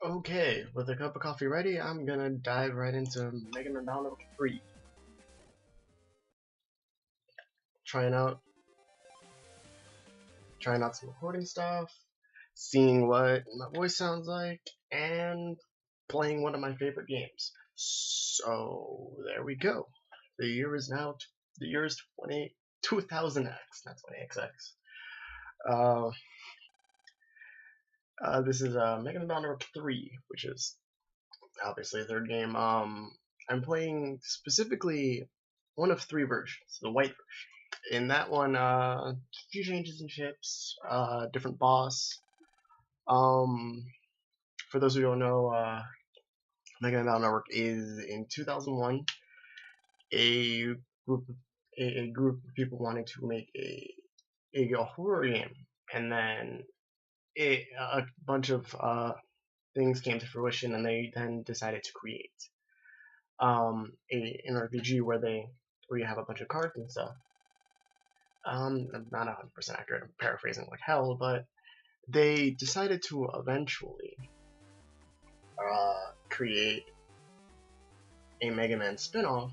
Okay, with a cup of coffee ready, I'm gonna dive right into Mega Man Battle 3. Trying out, trying out some recording stuff, seeing what my voice sounds like, and playing one of my favorite games. So there we go. The year is now the year is 2000X, not 20XX. Uh, this is Mega Man Battle 3, which is obviously a third game. I'm playing specifically one of three versions, the white version. In that one, a few changes in ships, different boss. Um, for those who don't know, Mega Man Battle Network is in 2001 a group a group of people wanted to make a horror game, and then a bunch of things came to fruition, and they then decided to create an RPG where you have a bunch of cards and stuff. Not 100% accurate. I'm paraphrasing like hell, but they decided to eventually create a Mega Man spin-off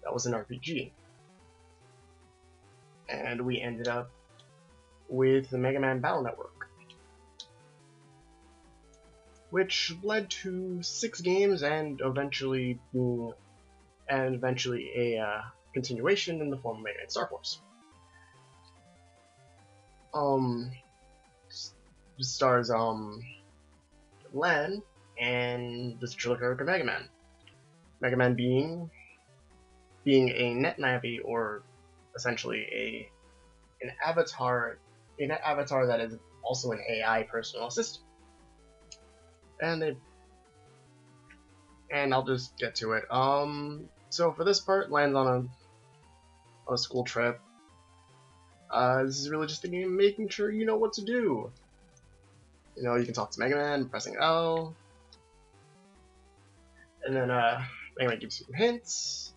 that was an RPG, and we ended up with the Mega Man Battle Network, which led to 6 games and eventually a continuation in the form of Mega Man Star Force. Stars Lan and the titular character Mega Man. Mega Man being a NetNavi, or essentially an avatar that is also an AI personal assistant. And I'll just get to it. So for this part, lands on a school trip. This is really just a game making sure you know what to do. You know, you can talk to Mega Man pressing L, and then Mega Man gives you some hints,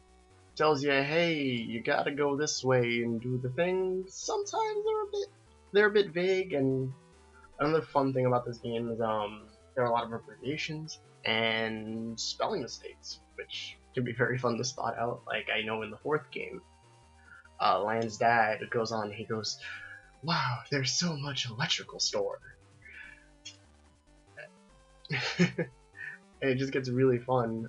tells you, hey, you gotta go this way and do the thing. Sometimes they're a bit vague, and another fun thing about this game is there are a lot of abbreviations and spelling mistakes, which can be very fun to spot out. Like, I know in the 4th game, Lan's dad goes on, he goes, wow, there's so much electrical store. And it just gets really fun.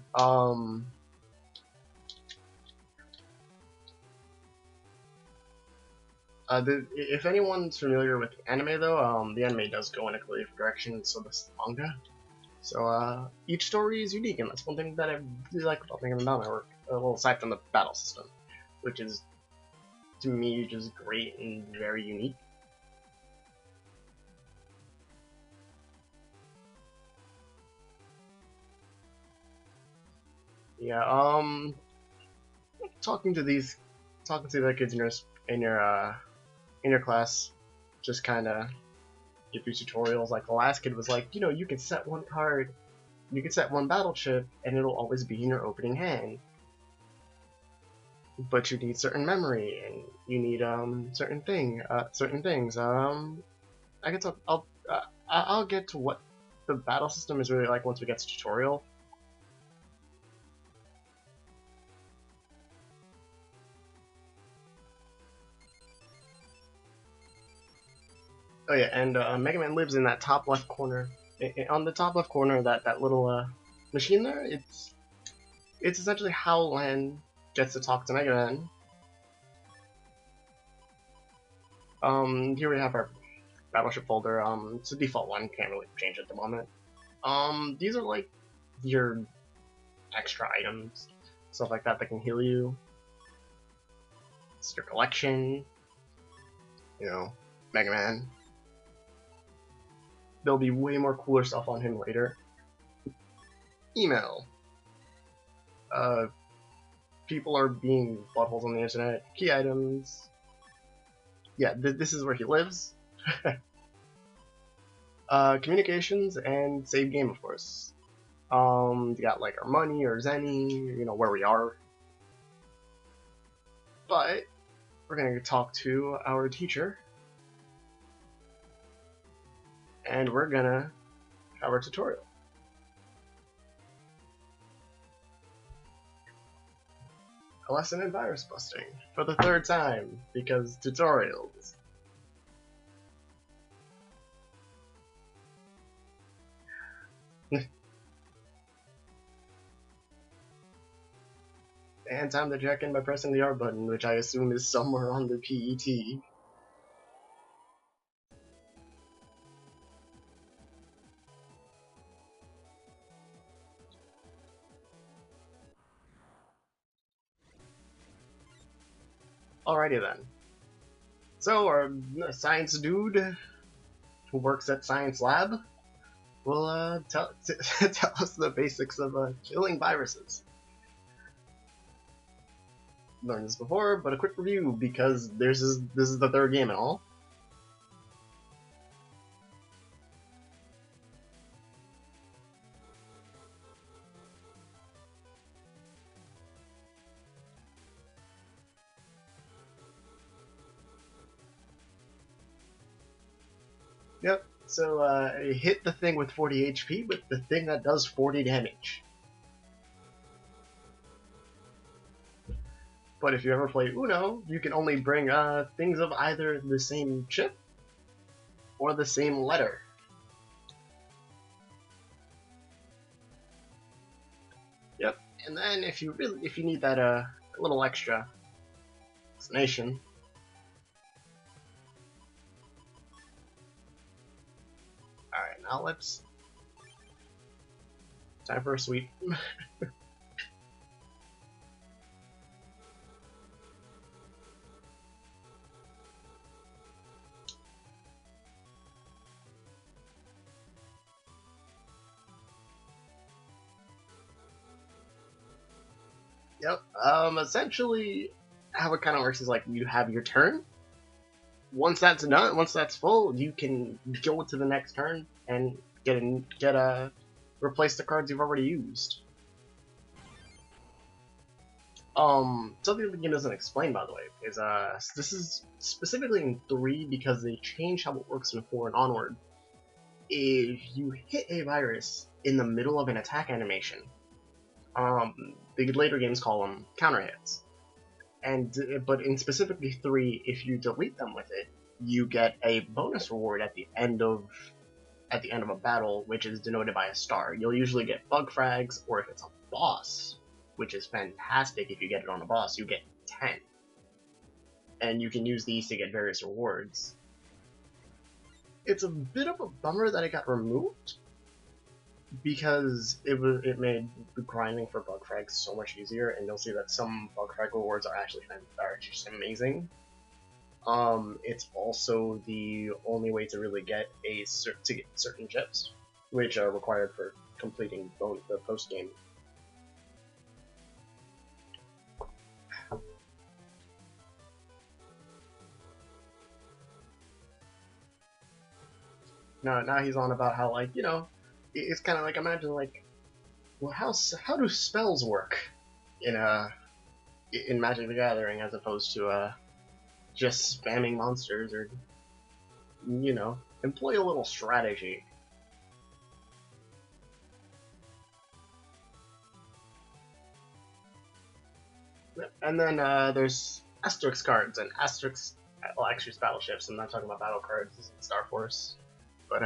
If anyone's familiar with the anime, though, the anime does go in a completely different direction, so does the manga. So each story is unique, and that's one thing that I really like about Mega Man Battle Network. Well, aside from the battle system, which is, to me, just great and very unique. Yeah, talking to the kids in your class, just kind of give you tutorials. Like the last kid was like, you can set one card, you can set one battle chip, and it'll always be in your opening hand. But you need certain memory, and you need certain things. I can talk. I'll get to what the battle system is really like once we get to tutorial. Oh yeah, and Mega Man lives in that top left corner. On the top left corner, that little machine there, it's essentially how Lan gets to talk to Mega Man. Here we have our battleship folder. It's a default one, can't really change it at the moment. These are like your extra items, stuff like that can heal you. It's your collection, Mega Man. There'll be way more cooler stuff on him later. Email. People are being buttholes on the internet. Key items. Yeah, this is where he lives. Communications and save game, of course. You got like our money or Zenny, where we are. But we're gonna talk to our teacher, and we're gonna our tutorial. A lesson in virus busting for the third time, because tutorials. And time to check in by pressing the R button, which I assume is somewhere on the PET. Alrighty then. So our science dude who works at Science Lab will tell us the basics of killing viruses. Learned this before, but a quick review because this is the third game and all. Yep, so hit the thing with 40 HP with the thing that does 40 damage. But if you ever play Uno, you can only bring things of either the same chip or the same letter. Yep, and then if you need that little extra explanation. Alright, now let's time for a sweep. Yep. Essentially, how it kind of works is like you have your turn. Once that's done, once that's full, you can go to the next turn and replace the cards you've already used. Something the game doesn't explain, by the way, is this is specifically in 3 because they changed how it works in 4 and onward. If you hit a virus in the middle of an attack animation, the later games call them counter hits. But in specifically 3, if you delete them with it, you get a bonus reward at the end of a battle, which is denoted by a star. You'll usually get bug frags, or if it's a boss, which is fantastic if you get it on a boss, you get 10. And you can use these to get various rewards. It's a bit of a bummer that it got removed, because it made the grinding for bug frags so much easier, and you'll see that some bug frag rewards are actually just amazing. It's also the only way to really get certain chips, which are required for completing the post game. Now he's on about how, like, you know, it's kind of like, imagine, like, well, how do spells work in Magic the Gathering as opposed to just spamming monsters, or, you know, employ a little strategy. And then there's Asterix cards, and Asterix, well, actually it's battleships. I'm not talking about battle cards, this is Star Force, but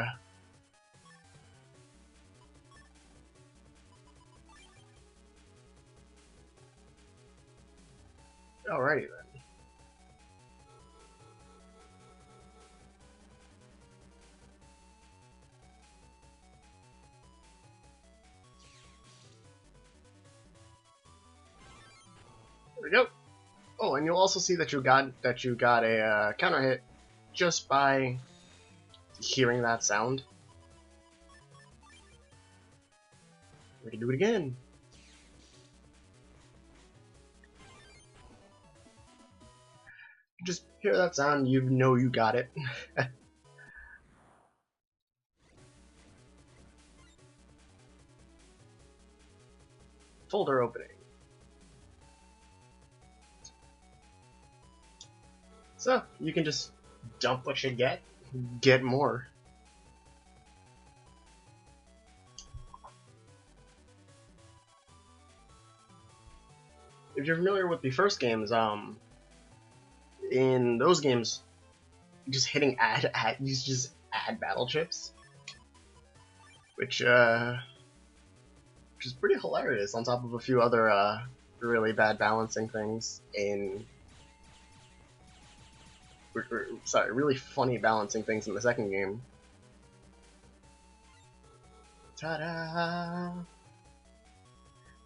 alrighty then. There we go. Oh, and you'll also see that you got a counter hit just by hearing that sound. We can do it again. You just hear that sound, you know you got it. Folder opening. So, you can just dump what you get more. if you're familiar with the first games, in those games, just hitting you just add battle chips, which is pretty hilarious. On top of a few other really bad balancing things in. Sorry, really funny balancing things in the second game. Ta-da!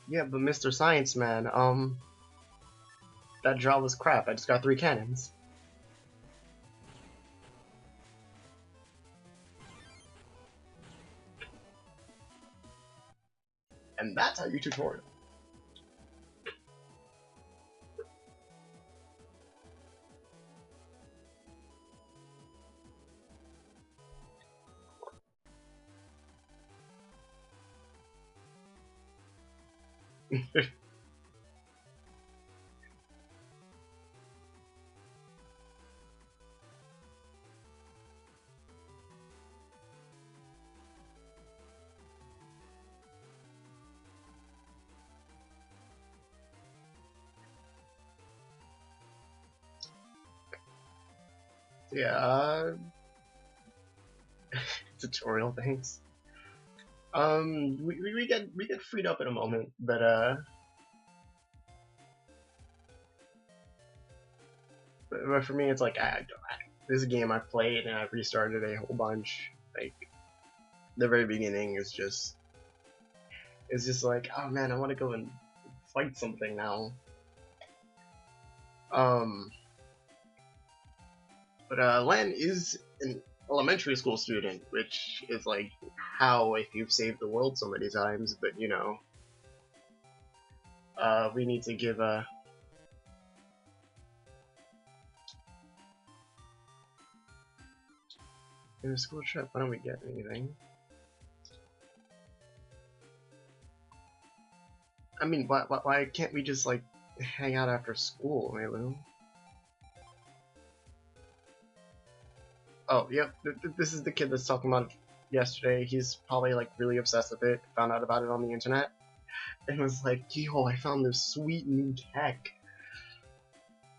Yeah, but Mr. Science Man, that draw was crap. I just got 3 cannons. And that's how you tutorial. Yeah, tutorial things. We get freed up in a moment, but for me it's like this game I've played and I've restarted a whole bunch. Like the very beginning is just like, oh man, I want to go and fight something now. But Len is an elementary school student, which is like how if you've saved the world so many times, but you know, we need to give in a school trip. Why don't we get anything? I mean, why can't we just like hang out after school, Melu? Oh, yep. This is the kid that's talking about it yesterday. He's probably like really obsessed with it. Found out about it on the internet, and was like, "Yo, I found this sweet new tech.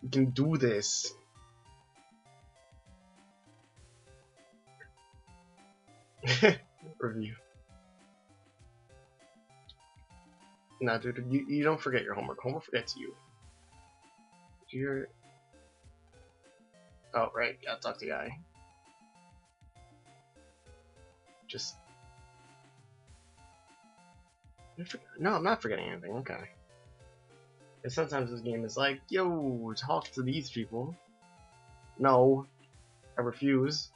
We can do this." Review. Nah, dude, you don't forget your homework. Homework forgets you. You're. Oh, right. Gotta talk to the guy. Just. No, I'm not forgetting anything. Okay. And sometimes this game is like, yo, talk to these people. No, I refuse.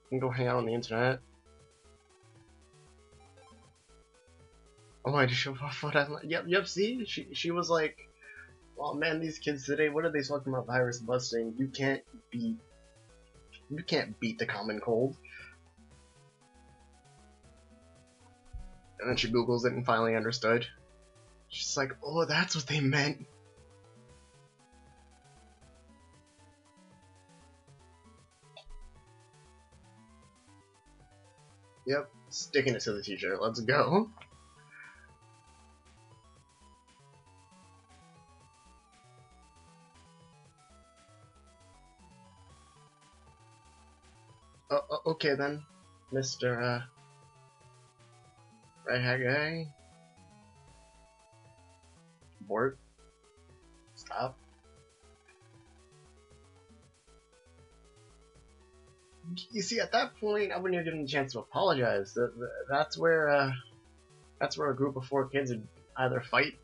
I can go hang out on the internet. Oh, I just show off what I'm like. Yep, see? She was like, oh man, these kids today, what are they talking about virus busting? You can't beat the common cold. And then she Googles it and finally understood. She's like, oh, that's what they meant. Yep, sticking it to the teacher. Let's go. Okay then, Mr. Right hat guy. Abort. Stop. You see, at that point, I wouldn't even give him a chance to apologize. That's where a group of 4 kids would either fight,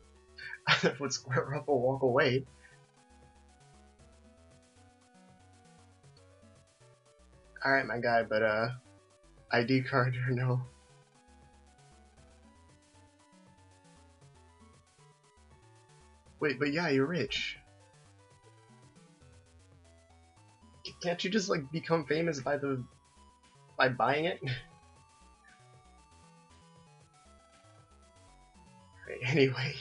would square up, or walk away. Alright, my guy, but ID card or no? Wait, but yeah, you're rich. Can't you just like become famous by buying it? Right, anyway.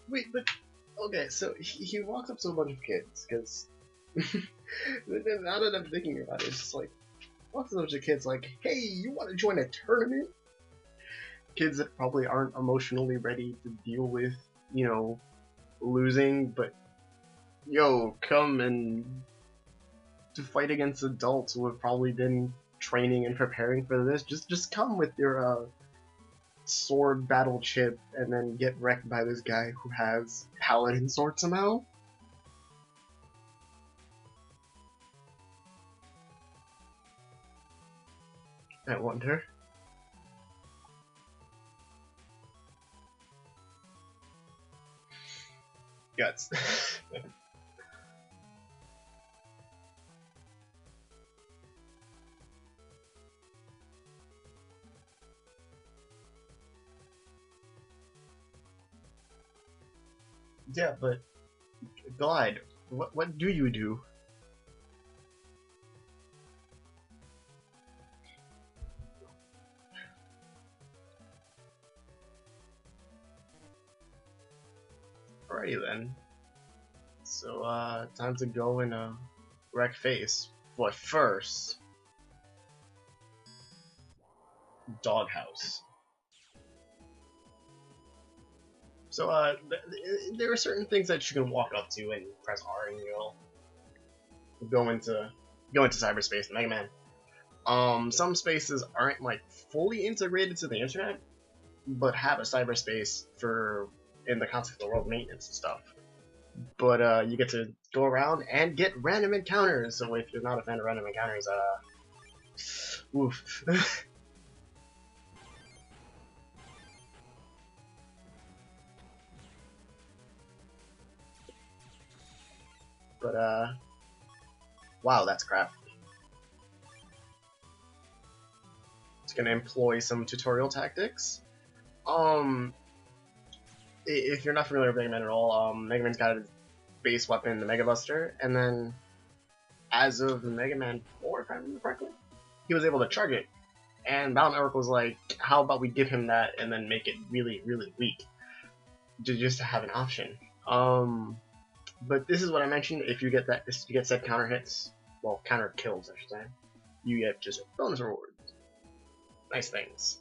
Wait, but Okay, so he walks up to a bunch of kids, because now that I'm thinking about it, it's just like, walks up to a bunch of kids like, hey, you want to join a tournament? Kids that probably aren't emotionally ready to deal with, you know, losing, but, yo, come and to fight against adults who have probably been training and preparing for this. Just come with your sword battle chip and then get wrecked by this guy who has paladin sword somehow. I wonder. Guts. Yeah, but God, what do you do? Alrighty then. So time to go and wreck face. But first, doghouse. So there are certain things that you can walk up to and press R and you'll go into cyberspace in Mega Man. Some spaces aren't like fully integrated to the internet, but have a cyberspace for in the concept of world maintenance and stuff. But you get to go around and get random encounters. So if you're not a fan of random encounters, oof. But wow, that's crap. It's gonna employ some tutorial tactics. If you're not familiar with Mega Man at all, Mega Man's got a base weapon, the Mega Buster, and then as of Mega Man 4, if I remember correctly, he was able to charge it. And Battle Network was like, how about we give him that and then make it really, really weak, just to have an option. But this is what I mentioned. If you get that, if you get said counter hits, well, counter kills, I should say, you get just bonus rewards, nice things.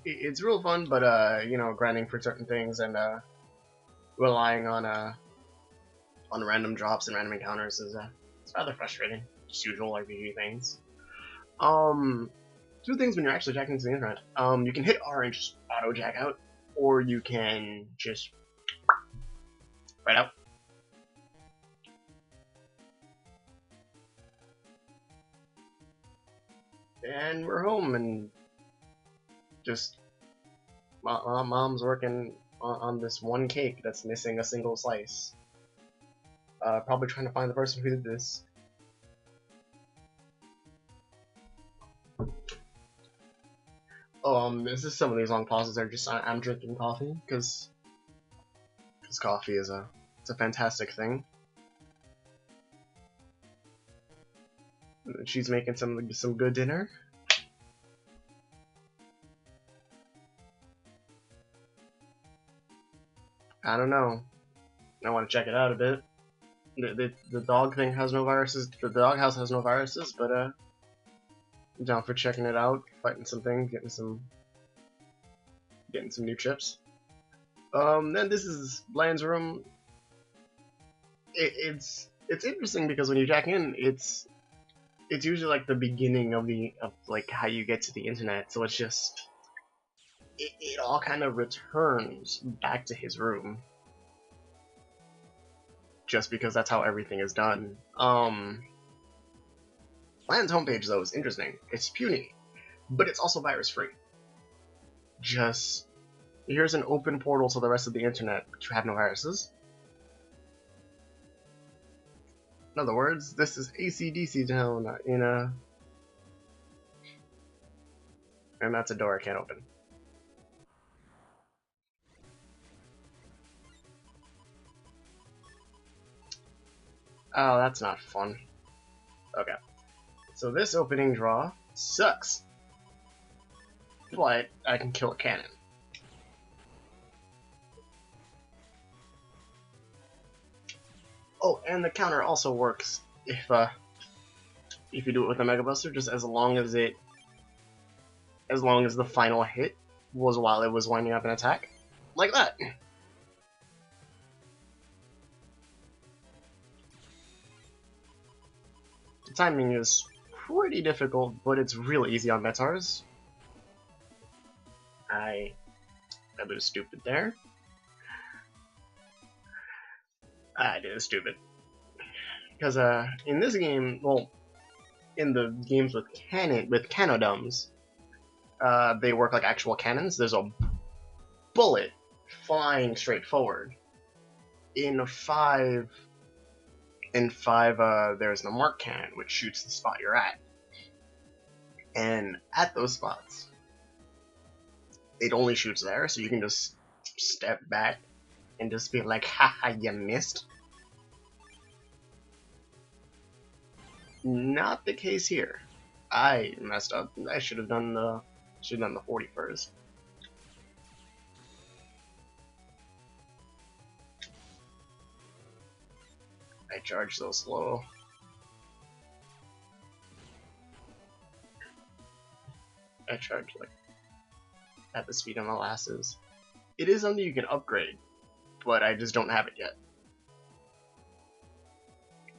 It's real fun, but you know, grinding for certain things and relying on random drops and random encounters is it's rather frustrating. Just usual RPG things. Two things when you're actually jacking into the internet. You can hit R and just auto jack out, or you can just right out. And we're home, and just mom's working on this one cake that's missing a single slice. Probably trying to find the person who did this. Oh, this is some of these long pauses are just I'm drinking coffee because coffee is it's a fantastic thing. She's making some good dinner. I don't know. I want to check it out a bit. The dog thing has no viruses. The doghouse has no viruses, but I'm down for checking it out, fighting some things, getting some new chips. Then this is Bland's room. It's interesting because when you jack in, it's usually like the beginning of like how you get to the internet. So it's just it all kind of returns back to his room. Just because that's how everything is done. Bland's homepage though is interesting. It's puny, but it's also virus free. Just here's an open portal to the rest of the internet, but you have no viruses. In other words, this is AC/DC town in a, and that's a door I can't open. Oh, that's not fun. Okay. So this opening draw sucks. but I can kill a cannon. Oh, and the counter also works if you do it with a Mega Buster, just as long as the final hit was while it was winding up an attack, like that. The timing is pretty difficult, but it's real easy on Metars. I was stupid there. I did it stupid. Because in this game, well, in the games with Cannodumbs, they work like actual cannons. There's a bullet flying straight forward. In five, there's the Mark Cannon, which shoots the spot you're at. And at those spots, it only shoots there, so you can just step back and just be like, haha, you missed. Not the case here. I messed up. I should have done the 40 first. I charge so slow. I charge like at the speed of molasses. It is something you can upgrade, but I just don't have it yet.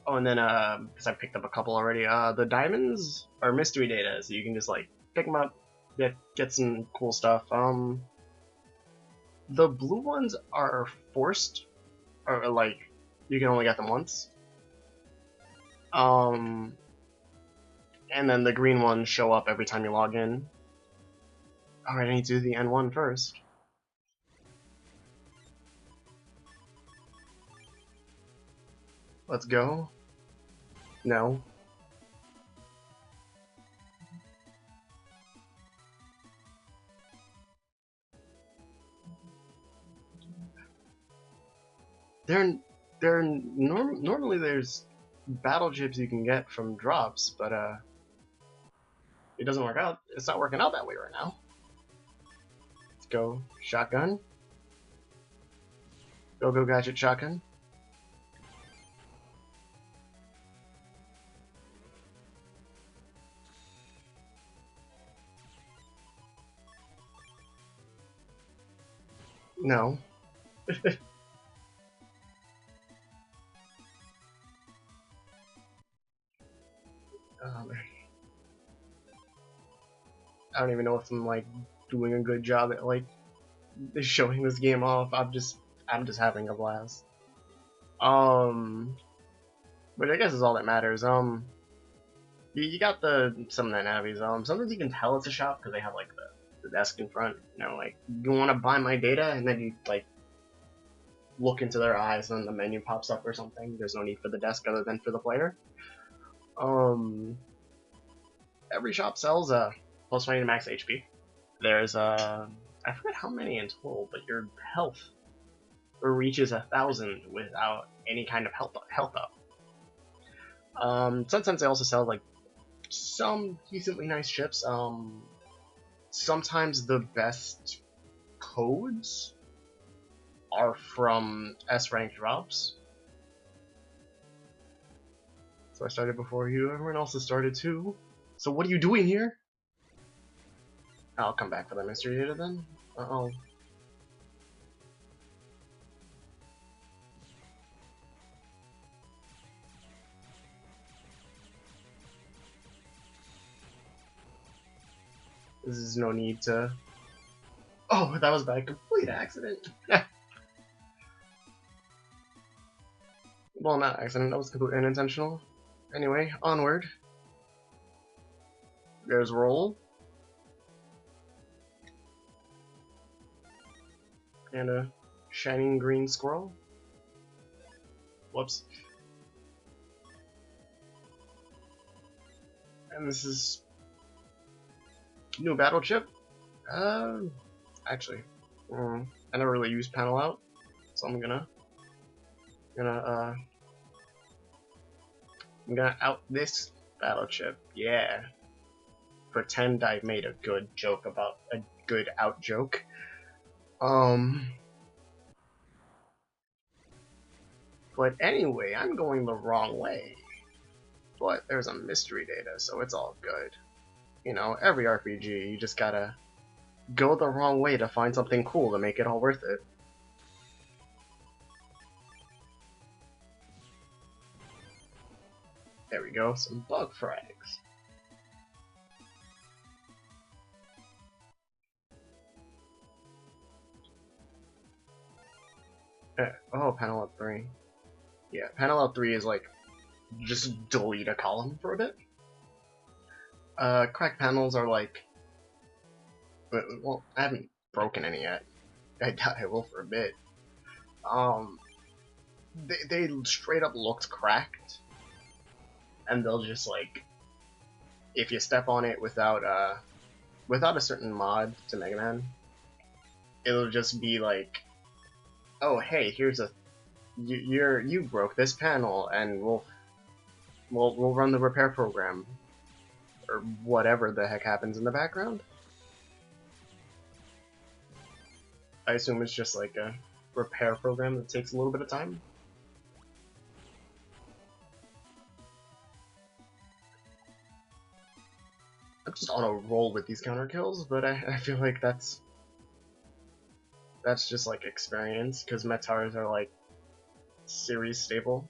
Oh, and then because I picked up a couple already. The diamonds are mystery data, so you can just like pick them up, get some cool stuff. The blue ones are forced, or like you can only get them once. And then the green ones show up every time you log in. Alright, I need to do the N1 first. Let's go. No. Normally there's battle chips you can get from drops, but it doesn't work out. It's not working out that way right now. Let's go shotgun. Go gadget shotgun. No. I don't even know if I'm like doing a good job at like showing this game off. I'm just having a blast. Which I guess is all that matters. You got some of the navies. Sometimes you can tell it's a shop because they have like the desk in front. You know, like you want to buy my data, and then you like look into their eyes, and then the menu pops up or something. There's no need for the desk other than for the player. Every shop sells a plus 20 to max HP. There's I forget how many in total, but your health reaches 1,000 without any kind of health up. Sometimes they also sell like some decently nice chips. Sometimes the best codes are from S rank drops. So I started before you. Everyone else has started too. So what are you doing here? I'll come back for the mystery data then. Uh-oh. This is no need to... Oh, that was by complete accident. Well, not accident, that was completely unintentional. Anyway, onward. There's roll. And a shining green squirrel. Whoops. And this is new battle chip. Actually, I never really used panel out, so I'm gonna out this battle chip. Yeah. pretend I made a good joke about a good out joke. But anyway, I'm going the wrong way. But there's a mystery data, so it's all good. You know, every RPG, you just gotta go the wrong way to find something cool to make it all worth it. There we go, some bug frags. Oh, panel up 3. Yeah, panel up 3 is like, just delete a column for a bit. Cracked panels are like, well, I haven't broken any yet. I doubt I will for a bit. They straight up looked cracked, and they'll just like, if you step on it without a certain mod to Mega Man, it'll just be like, oh hey, here's a you broke this panel, and we'll run the repair program, or whatever the heck happens in the background. I assume it's just like a repair program that takes a little bit of time. I'm just on a roll with these counter kills, but I feel like that's just like experience, because Metars are like series stable.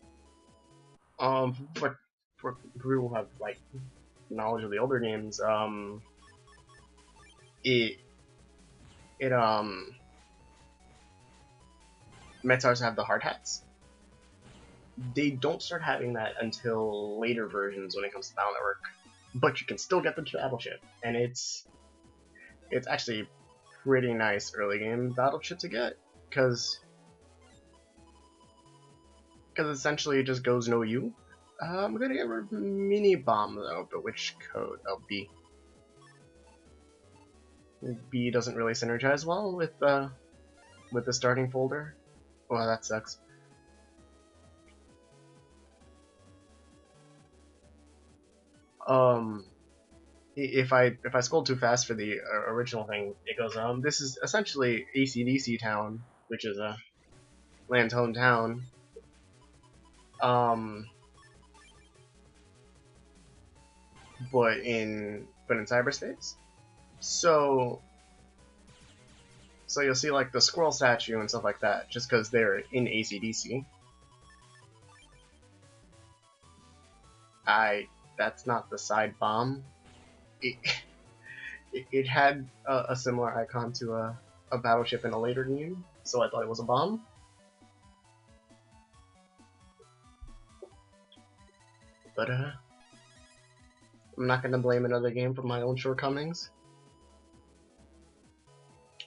But for people who have like knowledge of the older games, Metars have the hard hats. They don't start having that until later versions when it comes to Battle Network, but you can still get the battleship, and it's actually pretty nice early game battleship to get, because essentially it just goes no you. I'm gonna get rid of mini bomb though, but which code? Oh, B. B doesn't really synergize well with the starting folder. Well, that sucks. If I scroll too fast for the original thing, it goes, this is essentially AC/DC Town, which is a Lantone town. But in cyberspace. So you'll see like the squirrel statue and stuff like that, just because they're in AC/DC. That's not the side bomb. It had a similar icon to a battleship in a later game, so I thought it was a bomb. But I'm not gonna blame another game for my own shortcomings.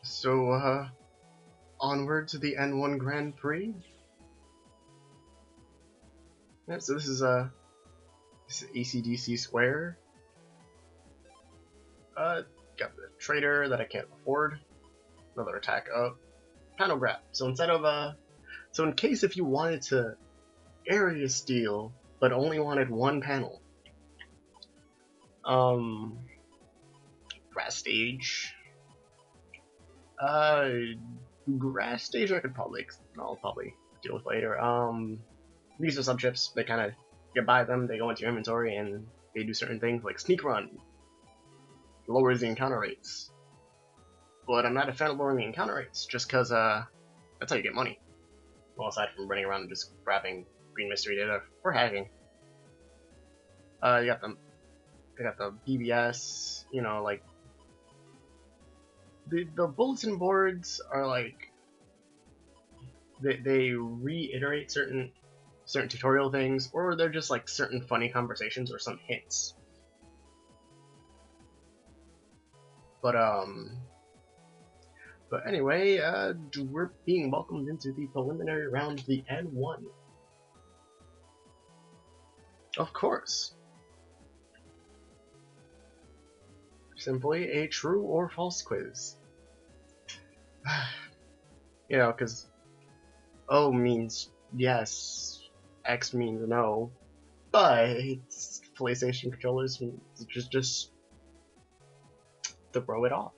So onward to the N1 Grand Prix. Yeah, so this is AC/DC Square. Got the trader that I can't afford. Another attack up. Panel grab. So instead of so in case if you wanted to area steal but only wanted one panel, grass stage. Grass stage I'll probably deal with later. These are subchips. They kind of, you buy them, they go into your inventory, and they do certain things like sneak run. Lowers the encounter rates. But I'm not a fan of lowering the encounter rates, just because that's how you get money. Well, aside from running around and just grabbing green mystery data for hacking. You got the BBS, you know, like the bulletin boards are like they reiterate certain tutorial things, or they're just like certain funny conversations or some hints. But anyway, we're being welcomed into the preliminary round of the N1. Of course. Simply a true or false quiz. You know, because O means yes, X means no, but PlayStation controllers just throw it off.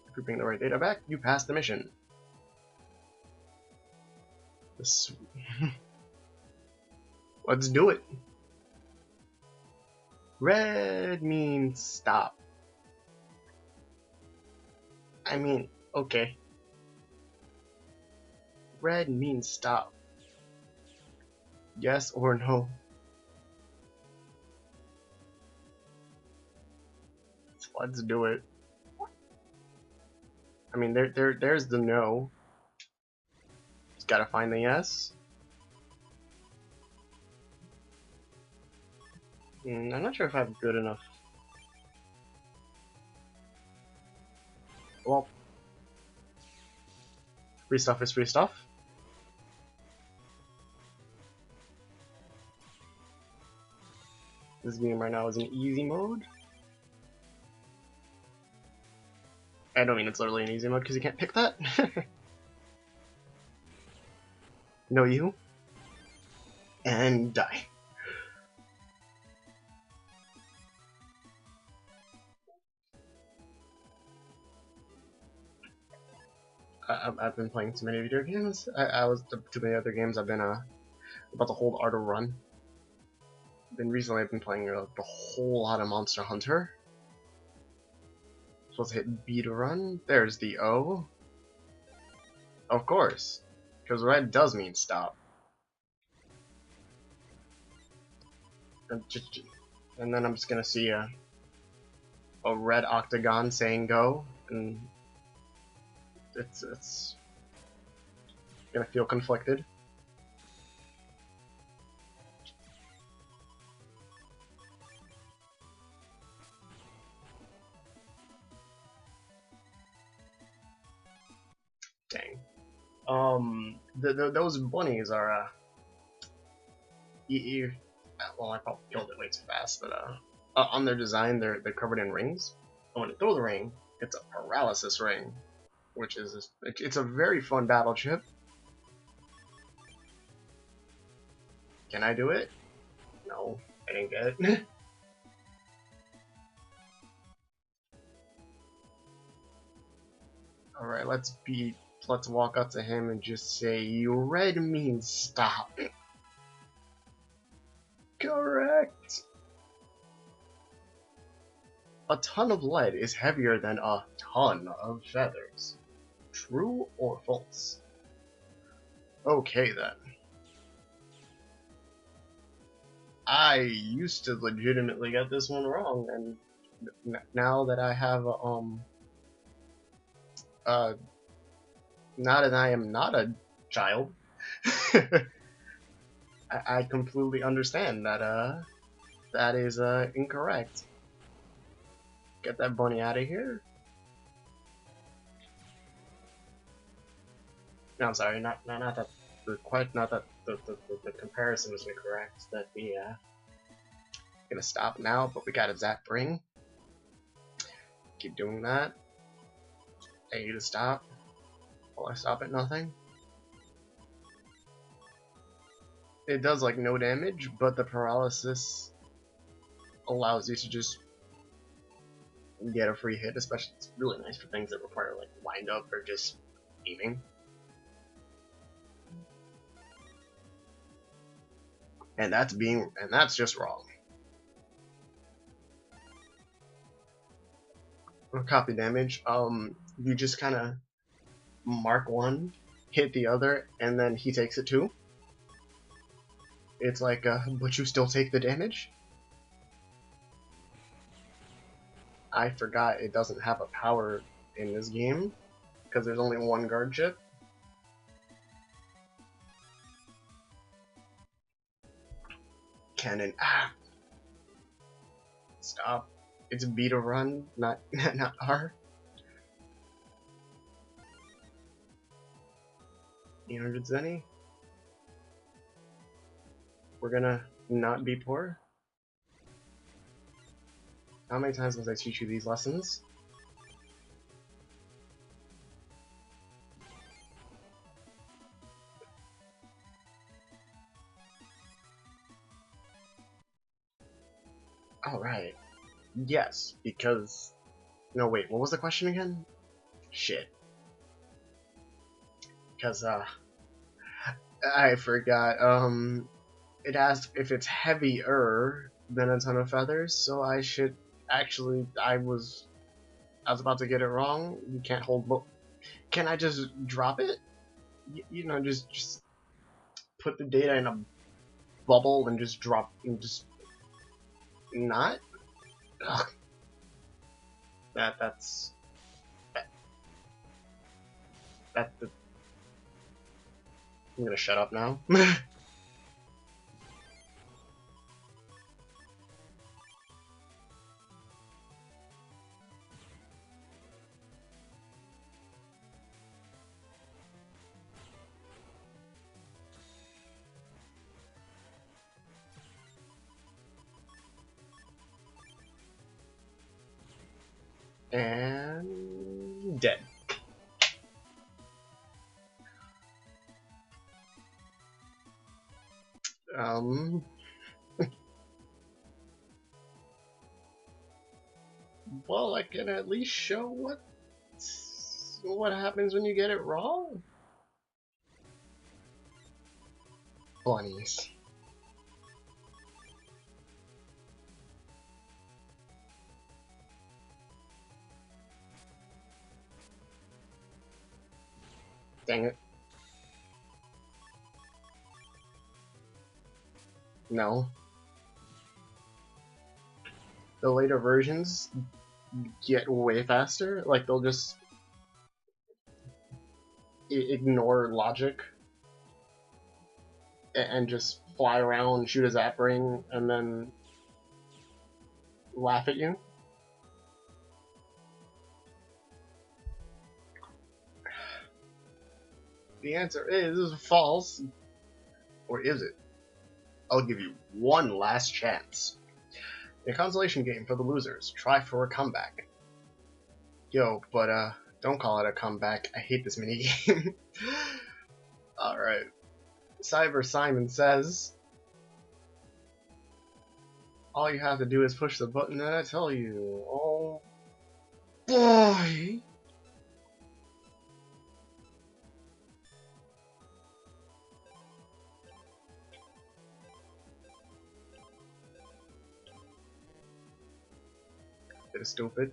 If you bring the right data back, you pass the mission. Let's do it. Red means stop. I mean, okay. Red means stop. Yes or no? Let's do it. I mean, there's the no. Just gotta find the yes. I'm not sure if I have good enough. Well, free stuff is free stuff. This game right now is in easy mode. I don't mean it's literally in easy mode because you can't pick that. No, you. And die. I've been playing too many video games. I was too many other games. I've been about to hold R to run. Then recently I've been playing a whole lot of Monster Hunter. Supposed to hit B to run. There's the O. Of course, because red does mean stop. And then I'm just gonna see a red octagon saying go, and it's gonna feel conflicted. Dang. Those bunnies are well, I probably killed it way too fast, but on their design, they're covered in rings. And when you throw the ring, it's a paralysis ring, which is it's a very fun battle chip. Can I do it? No, I didn't get it. All right, let's walk up to him and just say, "Red means stop." Correct. A ton of lead is heavier than a ton of feathers. True or false? Okay then. I used to legitimately get this one wrong, and now that I have now that I am not a child, I completely understand that that is incorrect. Get that bunny out of here. No, I'm sorry, not that the comparison was incorrect. That the gonna stop now, but we got a Zap Bring. Keep doing that. A to stop. Will I stop at nothing? It does like no damage, but the paralysis allows you to just get a free hit, especially it's really nice for things that require like wind up or just aiming. And that's just wrong. Copy damage. You just kind of mark one, hit the other, and then he takes it too. It's like, but you still take the damage? I forgot it doesn't have a power in this game, because there's only one guard chip. Cannon. Ah! Stop. It's B to run, not R. 800 Zenny. We're gonna not be poor. How many times must I teach you these lessons? Alright. Yes, because... No, wait, what was the question again? Shit. Because, I forgot, it asked if it's heavier than a ton of feathers, so I should... Actually, I was about to get it wrong. You can't hold both. Can I just drop it? You know, just put the data in a bubble and just drop, and just... Not? Ugh. That's the... I'm gonna shut up now. And... dead. Well, I can at least show what happens when you get it wrong. Bunnies. Dang it. No. The later versions get way faster. Like, they'll just ignore logic and just fly around, shoot a zap ring, and then laugh at you. The answer is false. Or is it? I'll give you one last chance. A consolation game for the losers. Try for a comeback. Yo, but don't call it a comeback. I hate this minigame. Alright. Cyber Simon says, all you have to do is push the button that I tell you. Oh boy! Bit of stupid.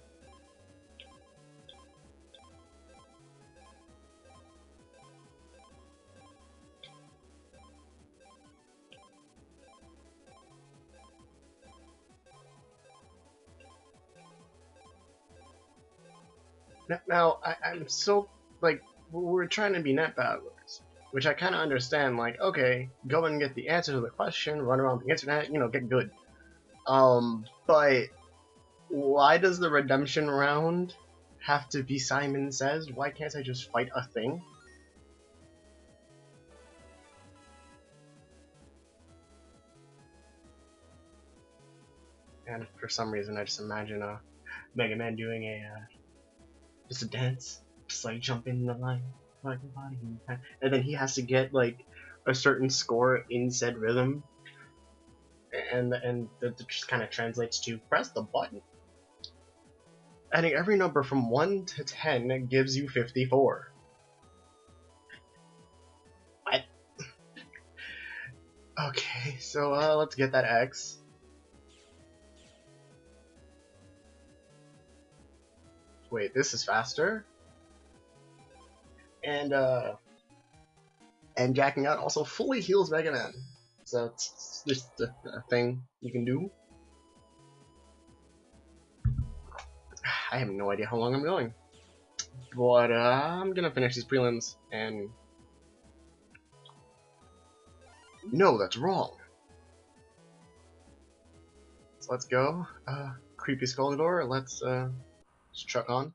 Now, I'm so, like, we're trying to be net battlers, which I kind of understand, like, okay, go and get the answer to the question, run around the internet, you know, get good. But why does the redemption round have to be Simon Says? Why can't I just fight a thing? And for some reason, I just imagine Mega Man doing just a dance, just like jumping the line, like and then he has to get like a certain score in said rhythm, and that just kind of translates to press the button. Adding every number from 1 to 10 gives you 54. What? Okay, so let's get that X. Wait, this is faster? And jacking out also fully heals Mega Man. So it's just a thing you can do. I have no idea how long I'm going. But I'm gonna finish these prelims and... No, that's wrong! So let's go. Creepy Skullgore, let's chuck on.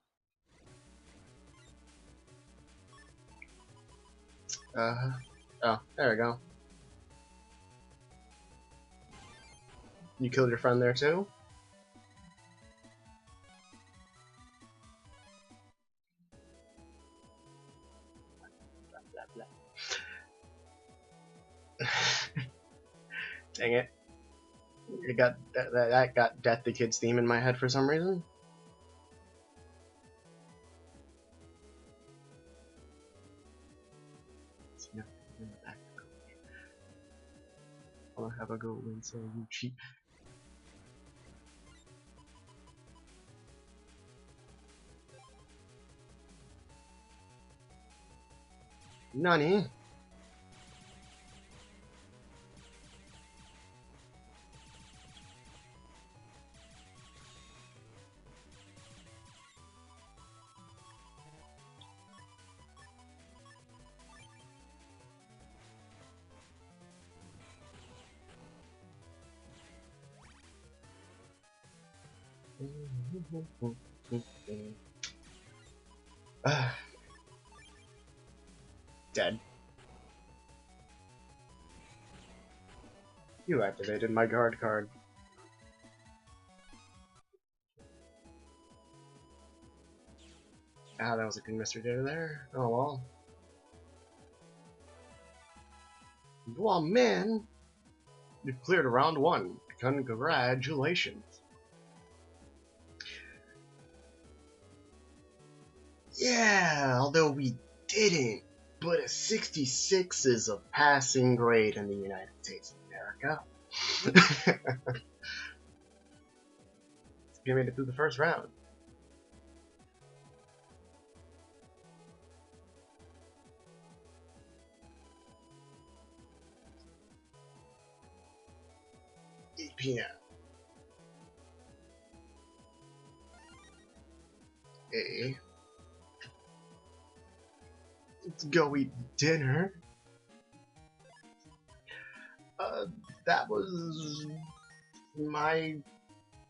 Oh, there we go. You killed your friend there too? Blah, blah, blah. Dang it. It got that got Death the Kids theme in my head for some reason. I'll have a go and so you cheat. Nani? Dead. You activated my guard card. Ah, that was a good mystery data there. Oh well. Well, man, you've cleared round 1. Congratulations. Yeah, although we didn't, but a 66 is a passing grade in the United States of America. We made it through the first round. PM. A. Let's go eat dinner. That was my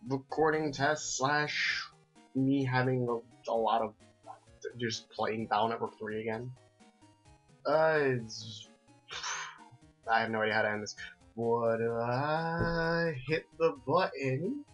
recording test slash me having a lot of just playing Battle Network 3 again. I have no idea how to end this. Would I hit the button?